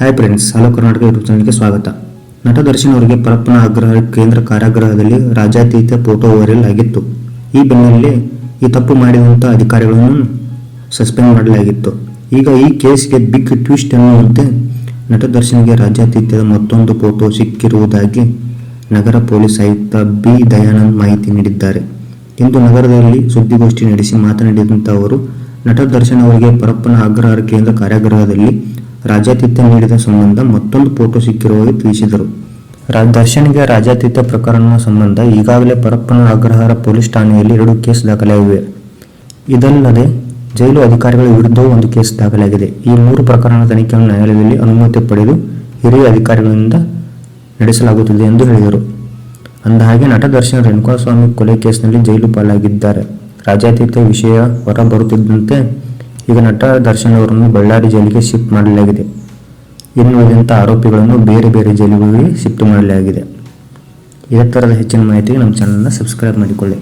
Hi friends, hello Karnataka YouTube ಚಾನಲ್ಗೆ ಸ್ವಾಗತ. ನಟ ದರ್ಶನ್ ಅವರಿಗೆ ಪರಪ್ಪನ ಆಗ್ರಹ ಕೇಂದ್ರ ಕಾರಾಗೃಹದಲ್ಲಿ ರಾಜಾತೀತ ಫೋಟೋ ವೈರಲ್ ಆಗಿತ್ತು. ಈ ಬೆನ್ನಲ್ಲೇ ಈ ತಪ್ಪು ಮಾಡಿದಂಥ ಅಧಿಕಾರಿಗಳನ್ನು ಸಸ್ಪೆಂಡ್ ಮಾಡಲಾಗಿತ್ತು. ಈಗ ಈ ಕೇಸ್ಗೆ ಬಿಗ್ ಟ್ವಿಸ್ಟ್ ಎನ್ನುವಂತೆ ನಟ ದರ್ಶನ್ಗೆ ರಾಜಾತೀತದ ಮತ್ತೊಂದು ಫೋಟೋ ಸಿಕ್ಕಿರುವುದಾಗಿ ನಗರ ಪೊಲೀಸ್ ಆಯುಕ್ತ ಬಿ ದಯಾನಂದ್ ಮಾಹಿತಿ ನೀಡಿದ್ದಾರೆ. ಇಂದು ನಗರದಲ್ಲಿ ಸುದ್ದಿಗೋಷ್ಠಿ ನಡೆಸಿ ಮಾತನಾಡಿದಂಥ ಅವರು, ನಟ ದರ್ಶನ್ ಅವರಿಗೆ ಪರಪ್ಪನ ಆಗ್ರಹ ಕೇಂದ್ರ ಕಾರಾಗೃಹದಲ್ಲಿ ರಾಜಾತೀತ ನೀಡಿದ ಸಂಬಂಧ ಮತ್ತೊಂದು ಫೋಟೋ ಸಿಕ್ಕಿರುವುದಾಗಿ ತಿಳಿಸಿದರು. ದರ್ಶನ್ಗೆ ರಾಜಾತೀತ ಪ್ರಕರಣ ಸಂಬಂಧ ಈಗಾಗಲೇ ಪರಪ್ಪನ ಆಗ್ರಹಾರ ಪೊಲೀಸ್ ಠಾಣೆಯಲ್ಲಿ 2 ಕೇಸ್ ದಾಖಲಾಗಿವೆ. ಇದಲ್ಲದೆ ಜೈಲು ಅಧಿಕಾರಿಗಳ ವಿರುದ್ಧವೂ ಒಂದು ಕೇಸ್ ದಾಖಲಾಗಿದೆ. ಈ 3 ಪ್ರಕರಣದ ತನಿಖೆಯನ್ನು ನ್ಯಾಯಾಲಯದಲ್ಲಿ ಅನುಮತಿ ಪಡೆದು ಹಿರಿಯ ಅಧಿಕಾರಿಗಳಿಂದ ನಡೆಸಲಾಗುತ್ತದೆ ಎಂದು ಹೇಳಿದರು. ಅಂದಹಾಗೆ, ನಟ ದರ್ಶನ್ ರೇಣುಕಾಸ್ವಾಮಿ ಕೊಲೆ ಕೇಸ್ನಲ್ಲಿ ಜೈಲು ಪಾಲಾಗಿದ್ದಾರೆ. ರಾಜಾತೀತ ವಿಷಯ ಹೊರ ಬರುತ್ತಿದ್ದಂತೆ ಈಗ ನಟ ದರ್ಶನ್ ಅವರನ್ನು ಬಳ್ಳಾರಿ ಜೈಲಿಗೆ ಶಿಫ್ಟ್ ಮಾಡಲಾಗಿದೆ. ಇನ್ನು ಉಳಿದಂಥ ಆರೋಪಿಗಳನ್ನು ಬೇರೆ ಬೇರೆ ಜೈಲುಗಳಿಗೆ ಶಿಫ್ಟ್ ಮಾಡಲಾಗಿದೆ. ಇದೇ ಥರದ ಹೆಚ್ಚಿನ ಮಾಹಿತಿಗೆ ನಮ್ಮ ಚಾನಲ್ನ ಸಬ್ಸ್ಕ್ರೈಬ್ ಮಾಡಿಕೊಳ್ಳಿ.